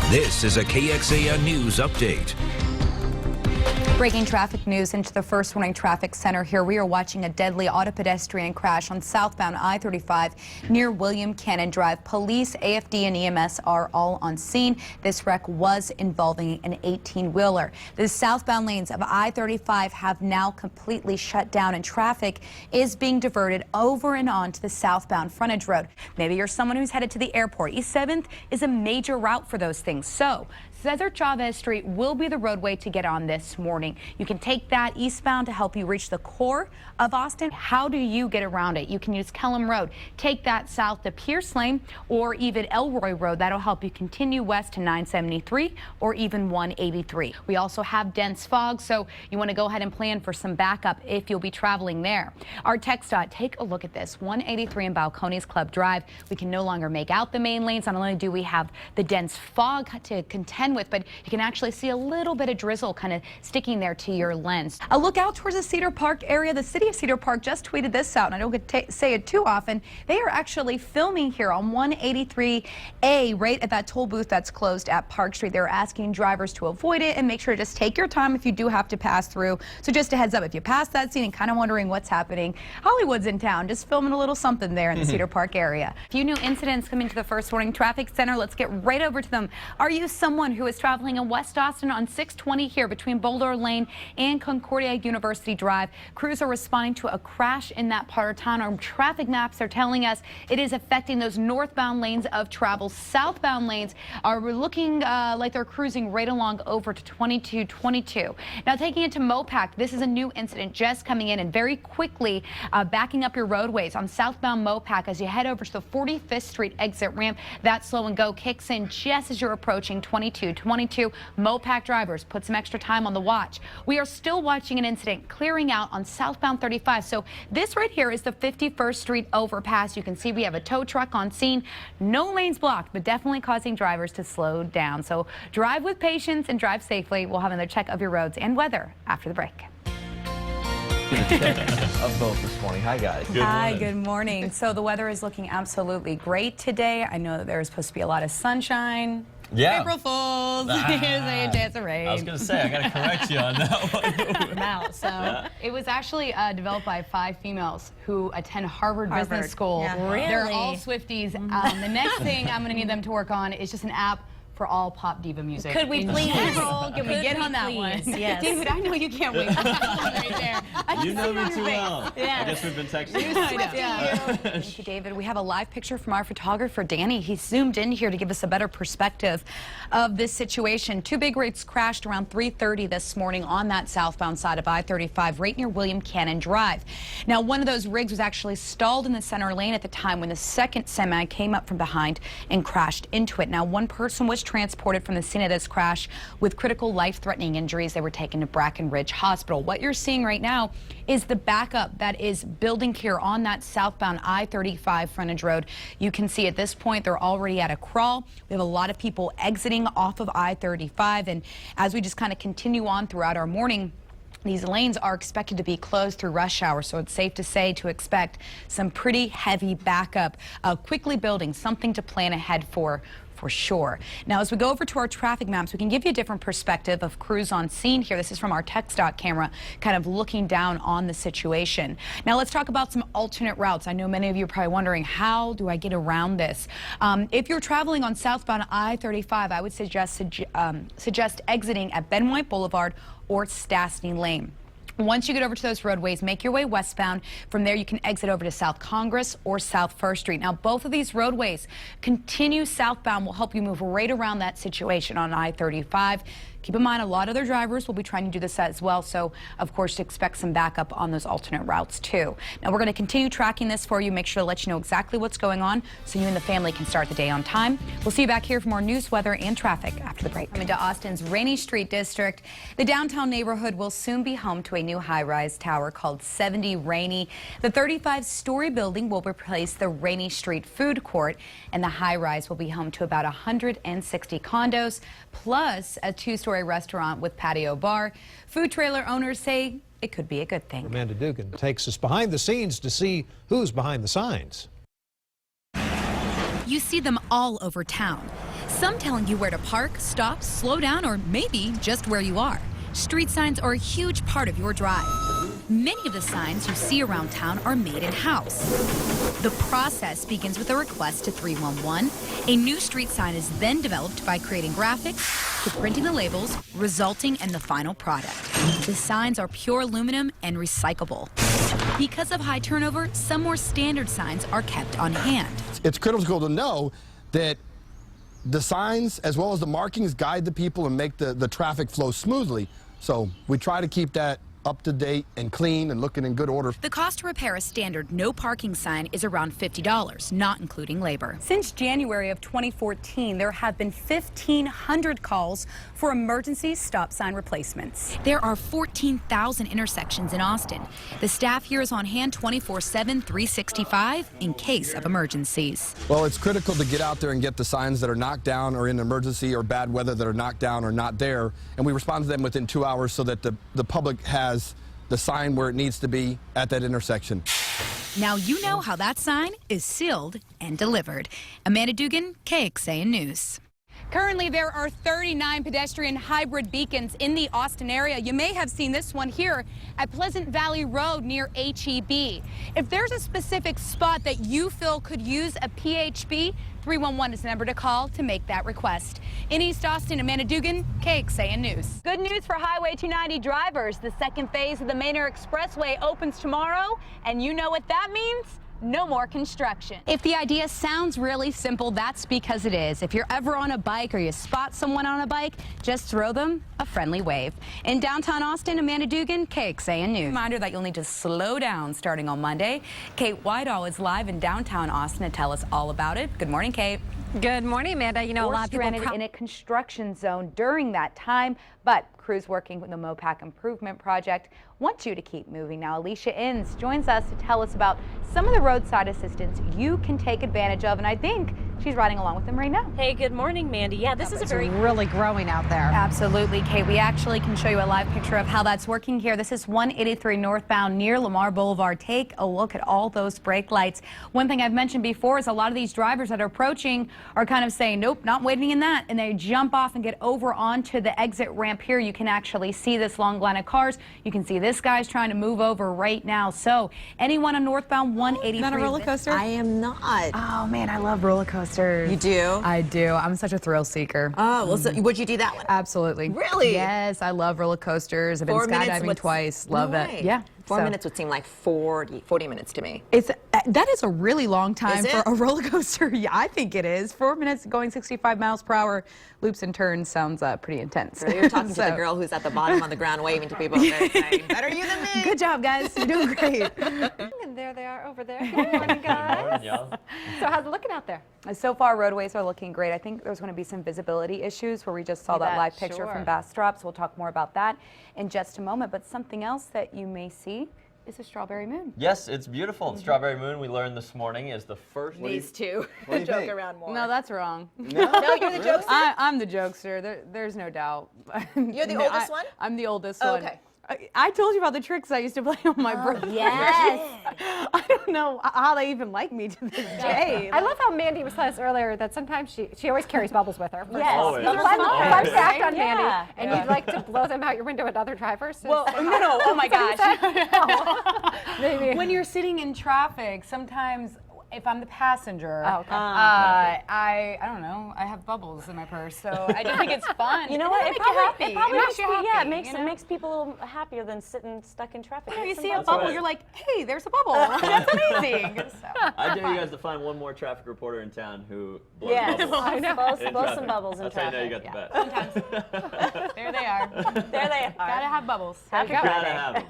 This is a KXAN News Update. Breaking traffic news into the First Warning Traffic Center here. We are watching a deadly auto pedestrian crash on southbound I-35 near William Cannon Drive. Police, AFD, and EMS are all on scene. This wreck was involving an 18-wheeler. The southbound lanes of I-35 have now completely shut down, and traffic is being diverted over and on to the southbound frontage road. Maybe you're someone who's headed to the airport. East 7th is a major route for those things. So Cesar Chavez Street will be the roadway to get on this morning. You can take that eastbound to help you reach the core of Austin. How do you get around it? You can use Kellum Road, take that south to Pierce Lane, or even Elroy Road. That'll help you continue west to 973 or even 183. We also have dense fog, so you want to go ahead and plan for some backup if you'll be traveling there. Our text dot, take a look at this. 183 in Balcones Club Drive. We can no longer make out the main lanes. Not only do we have the dense fog to contend with, but you can actually see a little bit of drizzle kind of sticking there to your lens. A look out towards the Cedar Park area. The city of Cedar Park just tweeted this out, and I don't get to say it too often. They are actually filming here on 183A, right at that toll booth that's closed at Park Street. They're asking drivers to avoid it and make sure to just take your time if you do have to pass through. So just a heads up, if you pass that scene and kind of wondering what's happening, Hollywood's in town, just filming a little something there in the Cedar Park area. A few new incidents coming to the First Warning Traffic Center. Let's get right over to them. Are you someone who is traveling in West Austin on 620 here between Boulder Lane and Concordia University Drive? Crews are responding to a crash in that part of town. Our traffic maps are telling us it is affecting those northbound lanes of travel. Southbound lanes are looking like they're cruising right along over to 2222. Now taking it to Mopac, this is a new incident just coming in and very quickly backing up your roadways on southbound Mopac as you head over to the 45th Street exit ramp. That slow and go kicks in just as you're approaching 2222. Mopac drivers, put some extra time on the watch. We are still watching an incident clearing out on southbound 35. So this right here is the 51st Street overpass. You can see we have a tow truck on scene. No lanes blocked, but definitely causing drivers to slow down. So drive with patience and drive safely. We'll have another check of your roads and weather after the break. Of both this morning. Hi, guys. Good morning. So the weather is looking absolutely great today. I know that there's supposed to be a lot of sunshine. Yeah. April Fools. Here's a chance of rain. I was going to say, I got to correct you on that one. Out. So it was actually developed by 5 females who attend Harvard Business School. Yeah. Really? They're all Swifties. The next thing I'm going to need them to work on is just an app for all pop diva music. Could we please? Can we get on that one? Yes. David, I know you can't wait for that one right there. You know me too well. Yeah. I guess we've been texting. Thank you, David. We have a live picture from our photographer, Danny. He zoomed in here to give us a better perspective of this situation. 2 big rigs crashed around 3:30 this morning on that southbound side of I-35 right near William Cannon Drive. Now, one of those rigs was actually stalled in the center lane at the time when the second semi came up from behind and crashed into it. Now, one person was transported from the scene of this crash with critical life-threatening injuries. They were taken to Brackenridge Hospital. What you're seeing right now is the backup that is building here on that southbound I-35 frontage road. You can see at this point they're already at a crawl. We have a lot of people exiting off of I-35, and as we just kind of continue on throughout our morning, these lanes are expected to be closed through rush hour, so it's safe to say to expect some pretty heavy backup, quickly building, something to plan ahead for sure. Now, as we go over to our traffic maps, we can give you a different perspective of crews on scene here. This is from our text dot camera, kind of looking down on the situation. Now, let's talk about some alternate routes. I know many of you are probably wondering, how do I get around this? If you're traveling on southbound I-35, I would suggest exiting at Ben White Boulevard or Stastny Lane. Once you get over to those roadways, make your way westbound. From there, you can exit over to South Congress or South First Street. Now, both of these roadways continue southbound will help you move right around that situation on I-35. Keep in mind, a lot of other drivers will be trying to do this as well, so of course expect some backup on those alternate routes too. Now, we're going to continue tracking this for you, make sure to let you know exactly what's going on so you and the family can start the day on time. We'll see you back here for more news, weather, and traffic after the break. Into Austin's Rainy Street District. The downtown neighborhood will soon be home to a new high-rise tower called 70 Rainy. The 35-story building will replace the Rainy Street Food Court, and the high-rise will be home to about 160 condos, plus a 2-story restaurant with patio bar. Food trailer owners say it could be a good thing. Amanda Dugan takes us behind the scenes to see who's behind the signs. You see them all over town. Some telling you where to park, stop, slow down, or maybe just where you are. Street signs are a huge part of your drive. Many of the signs you see around town are made in-house. The process begins with a request to 311. A new street sign is then developed by creating graphics to printing the labels, resulting in the final product. The signs are pure aluminum and recyclable. Because of high turnover, some more standard signs are kept on hand. It's critical to know that the signs as well as the markings guide the people and make the traffic flow smoothly. So we try to keep that up to date and clean and looking in good order. The cost to repair a standard no parking sign is around $50, not including labor. Since January of 2014, there have been 1,500 calls for emergency stop sign replacements. There are 14,000 intersections in Austin. The staff here is on hand 24/7, 365 in case of emergencies. Well, it's critical to get out there and get the signs that are knocked down or in emergency or bad weather that are knocked down or not there, and we respond to them within 2 hours so that the public has the sign where it needs to be at that intersection. Now you know how that sign is sealed and delivered. Amanda Dugan, KXAN News. Currently, there are 39 pedestrian hybrid beacons in the Austin area. You may have seen this one here at Pleasant Valley Road near HEB. If there's a specific spot that you feel could use a PHB, 311 is the number to call to make that request. In East Austin, Amanda Dugan, KXAN News. Good news for Highway 290 drivers. The second phase of the Manor Expressway opens tomorrow, and you know what that means? No more construction. If the idea sounds really simple, that's because it is. If you're ever on a bike or you spot someone on a bike, just throw them a friendly wave. In downtown Austin, Amanda Dugan, KXAN News. Reminder that you'll need to slow down starting on Monday. Kate Whitehall is live in downtown Austin to tell us all about it. Good morning, Kate. Good morning, Amanda. You know, a lot of people stranded in a construction zone during that time, but crews working with the MOPAC Improvement Project want you to keep moving. Now, Alicia Inns joins us to tell us about some of the roadside assistance you can take advantage of, and I think she's riding along with them right now. Hey, good morning, Mandy. Yeah, this is really growing out there. Absolutely, Kate. We actually can show you a live picture of how that's working here. This is 183 northbound near Lamar Boulevard. Take a look at all those brake lights. One thing I've mentioned before is a lot of these drivers that are approaching are kind of saying, nope, not waiting in that, and they jump off and get over onto the exit ramp here. You can actually see this long line of cars. You can see this guy's trying to move over right now. So anyone on northbound 183. Not a roller coaster? I am not. Oh man, I love roller coasters. You do? I do. I'm such a thrill seeker. Oh, well, so would you do that one? Absolutely. Really? Yes, I love roller coasters. I've been 4 minutes skydiving twice. Love no it. way. Yeah. 4 minutes would seem like 40 minutes to me. That is a really long time Is for it? a roller coaster. Yeah, I think it is. 4 minutes going 65 miles per hour, loops and turns sounds pretty intense. So you're talking to the girl who's at the bottom on the ground waving to people. They're saying, better you than me. Good job, guys. You're doing great. And there they are over there. Good morning, guys. So how's it looking out there? So far, roadways are looking great. I think there's going to be some visibility issues where we just saw that live picture from Bastrop, so we'll talk more about that in just a moment. But something else that you may see is a strawberry moon. Yes, it's beautiful. The strawberry moon, we learned this morning, is the first. These two What do you joke think? around more. No, that's wrong. No, you're the jokester? I'm the jokester. There's no doubt. You're the oldest one? I'm the oldest Oh, one. okay. I told you about the tricks I used to play on my brother. Yes. I don't know how they even like me to this day. I love how Mandy was telling us earlier that sometimes she always carries bubbles with her. Yes. Always. Fun Always. fact on Yeah. Mandy. And you'd like to blow them out your window at other drivers? Well, no, oh my gosh. Maybe. When you're sitting in traffic, sometimes if I'm the passenger, Oh, okay. I don't know, I have bubbles in my purse, so I just think it's fun. You know what? It makes you happy. It probably makes you happy. Yeah, you know? it makes people a little happier than sitting stuck in traffic. You Make some see a bubbles. bubble, right. you're like, hey, there's a bubble. That's amazing. So. I dare you guys to find one more traffic reporter in town who blows Yes. bubbles. I know. in Blow traffic. some bubbles in That's how you know traffic. you got the bet. There they are. There they are. Gotta have bubbles. Happy There you go. Gotta have 'em.